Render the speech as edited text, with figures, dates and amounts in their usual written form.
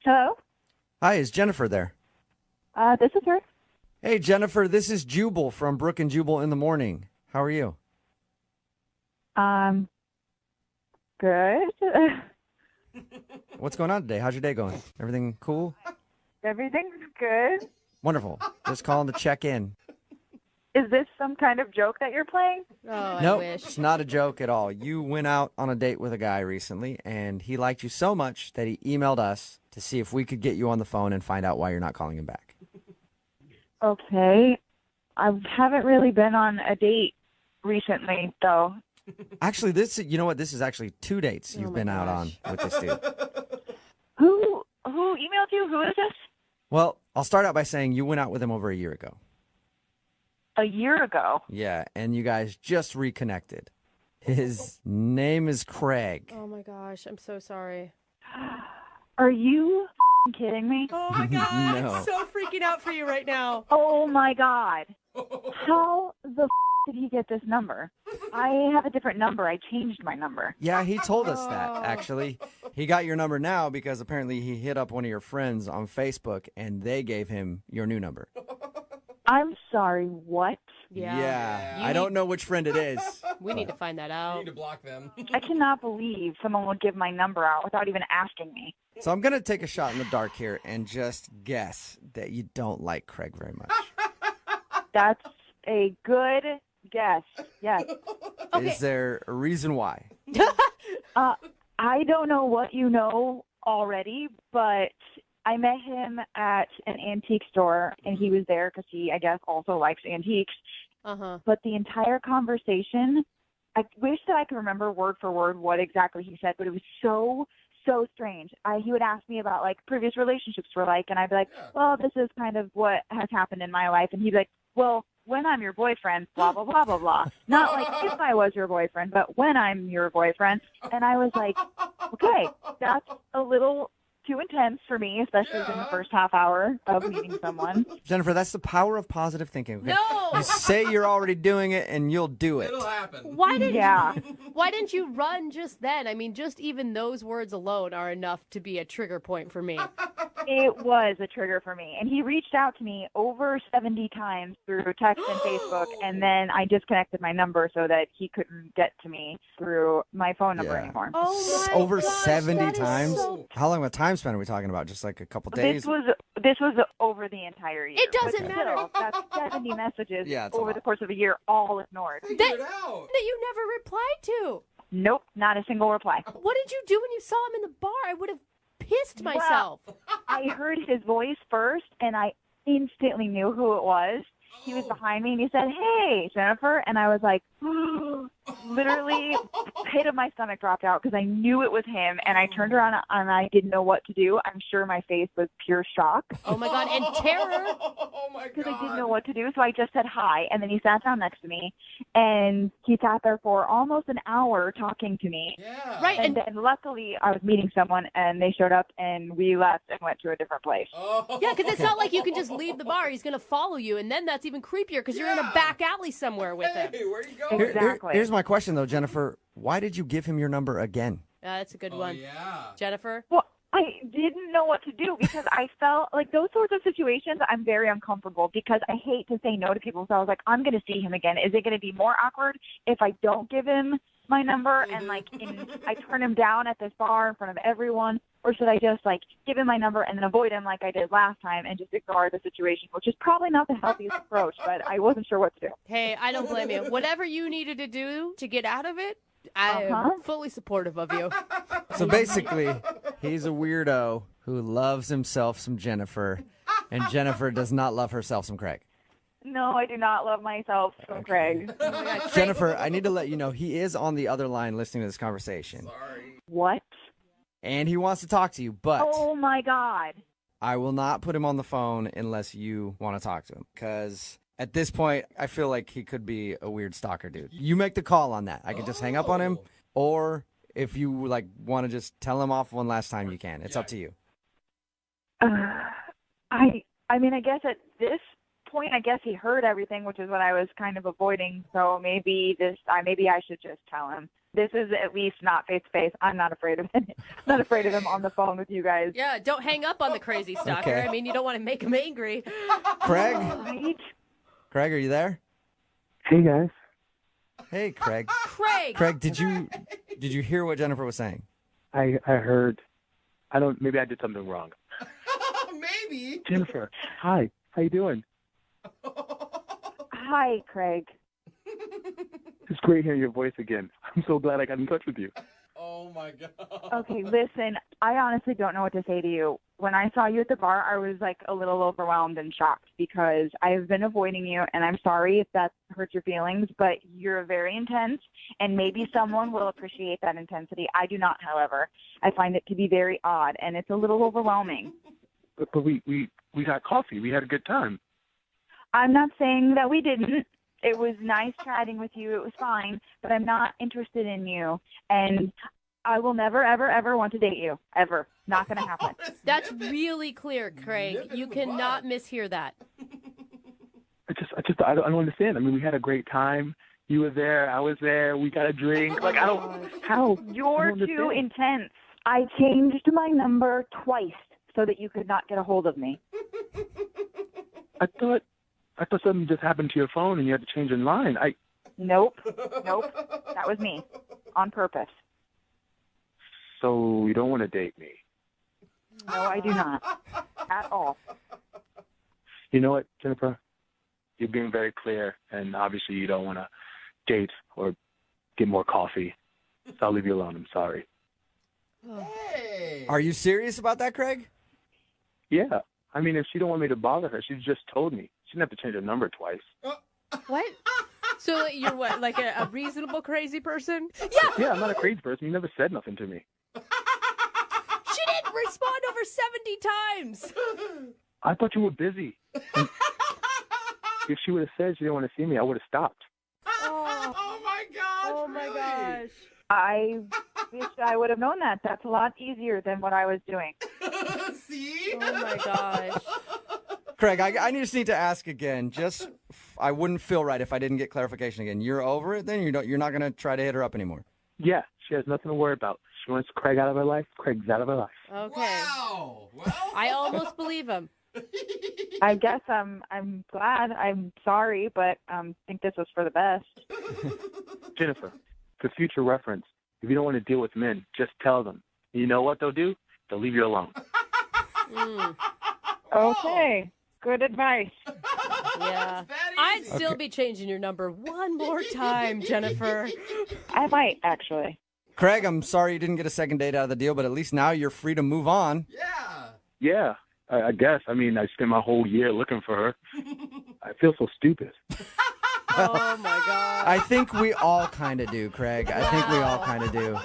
Hello? Hi, is Jennifer there? This is her. Hey, Jennifer, this is Jubal from Brook and Jubal in the Morning. How are you? Good. What's going on today? How's your day going? Everything cool? Everything's good. Wonderful. Just calling to check in. Is this some kind of joke that you're playing? Oh, I Nope, wish. it's not a joke at all. You went out on a date with a guy recently, and he liked you so much that he emailed us to see if we could get you on the phone and find out why you're not calling him back. Okay. I haven't really been on a date recently, though. Actually, you know what? This is actually 2 dates you've my been out on gosh. with this dude. Who emailed you? Who is this? Well, I'll start out by saying you went out with him over a year ago. A year ago. Yeah, and you guys just reconnected. His name is Craig. Oh my gosh, I'm so sorry. Are you kidding me? Oh my god, No. I'm so freaking out for you right now. Oh my God. How the did he get this number? I have a different number. I changed my number. Yeah, he told us that, actually. He got your number now because apparently he hit up one of your friends on Facebook, and they gave him your new number. I'm sorry, what? Yeah. I don't know which friend it is. We need to find that You out. need to block them. I cannot believe someone would give my number out without even asking me. So I'm going to take a shot in the dark here and just guess that you don't like Craig very much. That's a good guess. Yes. Okay. Is there a reason why? I don't know what you know already, but I met him at an antique store, and he was there because he, I guess, also likes antiques. Uh-huh. But the entire conversation, I wish that I could remember word for word what exactly he said, but it was so strange. He would ask me about, like, previous relationships were like, and I'd be like, well, this is kind of what has happened in my life. And he'd be like, well, when I'm your boyfriend, blah, blah, blah, blah, blah. Not like if I was your boyfriend, but when I'm your boyfriend. And I was like, okay, that's a little too intense for me, especially in the first half hour of meeting someone. Jennifer, that's the power of positive thinking. Okay? No! You say you're already doing it, and you'll do it. It'll happen. Why Yeah. didn't you run just then? I mean, just even those words alone are enough to be a trigger point for me. It was a trigger for me. And he reached out to me over 70 times through text and Facebook, and then I disconnected my number so that he couldn't get to me through my phone number Yeah. anymore. Oh my Over gosh, 70 that is times? so- How long of a time span are we talking about? Just like a couple days? This was over the entire year. It doesn't But matter. still, that's 70 messages Yeah, it's a over lot. the course of a year, all ignored. Figure it out. That you never replied to. Nope, not a single reply. What did you do when you saw him in the bar? I would have pissed myself. I heard his voice first, and I instantly knew who it was. He was behind me, and he said, "Hey, Jennifer," and I was like, literally, pit of my stomach dropped out because I knew it was him, and I turned around and I didn't know what to do. I'm sure my face was pure shock Oh my god, and terror. Oh my god. because I didn't know what to do, so I just said hi, and then he sat down next to me, and he sat there for almost an hour talking to me. Yeah. Right, And then luckily, I was meeting someone, and they showed up, and we left and went to a different place. Oh. Yeah, because it's not like you can just leave the bar. He's going to follow you, and then that's even creepier because you're in a Yeah. back alley somewhere with him. Hey, where are you going? Exactly. Here's my question, though, Jennifer. Why did you give him your number again? That's a good Oh, one. yeah. Jennifer? Well, I didn't know what to do because I felt like those sorts of situations, I'm very uncomfortable because I hate to say no to people. So I was like, I'm going to see him again. Is it going to be more awkward if I don't give him my number and I turn him down at this bar in front of everyone? Or should I just like give him my number and then avoid him like I did last time and just ignore the situation, which is probably not the healthiest approach, but I wasn't sure what to do. Hey, I don't blame you. Whatever you needed to do to get out of it, I am fully supportive of you. So basically, he's a weirdo who loves himself some Jennifer, and Jennifer does not love herself some Craig. No, I do not love myself from Craig. Oh my God. Jennifer, I need to let you know he is on the other line listening to this conversation, Sorry. What? and he wants to talk to you, but Oh, my God. I will not put him on the phone unless you want to talk to him, because at this point, I feel like he could be a weird stalker dude. You make the call on that. I can just hang up on him, or if you like want to just tell him off one last time, you can. It's up to you. I mean, I guess at this point, I guess he heard everything, which is what I was kind of avoiding. So maybe I should just tell him. This is at least not face to face. I'm not afraid of him. Not afraid of him on the phone with you guys. Yeah, don't hang up on the crazy stalker. Okay. I mean, you don't want to make him angry. Craig? Right? Craig, are you there? Hey, guys. Hey, Craig. Craig. Craig, did you hear what Jennifer was saying? I heard. Maybe I did something wrong. Maybe. Jennifer, hi. How you doing? Hi, Craig. It's great hearing your voice again. I'm so glad I got in touch with you. Oh my God. Okay, listen, I honestly don't know what to say to you. When I saw you at the bar, I was like a little overwhelmed and shocked because I have been avoiding you, and I'm sorry if that hurts your feelings, but you're very intense, and maybe someone will appreciate that intensity. I do not, however. I find it to be very odd, and it's a little overwhelming. But we got coffee. We had a good time. I'm not saying that we didn't. It was nice chatting with you. It was fine, but I'm not interested in you, and I will never, ever, ever want to date you. Ever. Not going to happen. That's really clear, Craig. You cannot mishear that. I don't understand. I mean, we had a great time. You were there. I was there. We got a drink. Like, I don't. How? You're too intense. I changed my number twice so that you could not get a hold of me. I thought something just happened to your phone and you had to change your line. Nope. That was me. On purpose. So you don't want to date me? No, I do not. At all. You know what, Jennifer? You're being very clear, and obviously you don't want to date or get more coffee. So I'll leave you alone. I'm sorry. Hey. Are you serious about that, Craig? Yeah. I mean, if she don't want me to bother her, she just told me. She didn't have to change her number twice. What? So you're what, like a reasonable crazy person? Yeah, I'm not a crazy person. You never said nothing to me. She didn't respond over 70 times. I thought you were busy. If she would have said she didn't want to see me, I would have stopped. Oh my gosh. Oh my really? gosh. I wish I would have known that. That's a lot easier than what I was doing. See? Oh my gosh. Craig, I just need to ask again. I wouldn't feel right if I didn't get clarification again. You're over it then? You're not going to try to hit her up anymore? Yeah, she has nothing to worry about. She wants Craig out of her life. Craig's out of her life. Okay. Wow. Well, I almost believe him. I guess I'm glad. I'm sorry, but I think this was for the best. Jennifer, for future reference, if you don't want to deal with men, just tell them. You know what they'll do? They'll leave you alone. Okay. Good advice. Yeah. It's that I'd easy. still be changing your number one more time, Jennifer. I might, actually. Craig, I'm sorry you didn't get a second date out of the deal, but at least now you're free to move on. Yeah. Yeah, I guess. I mean, I spent my whole year looking for her. I feel so stupid. Oh my God. I think we all kind of do, Craig. I think we all kind of do.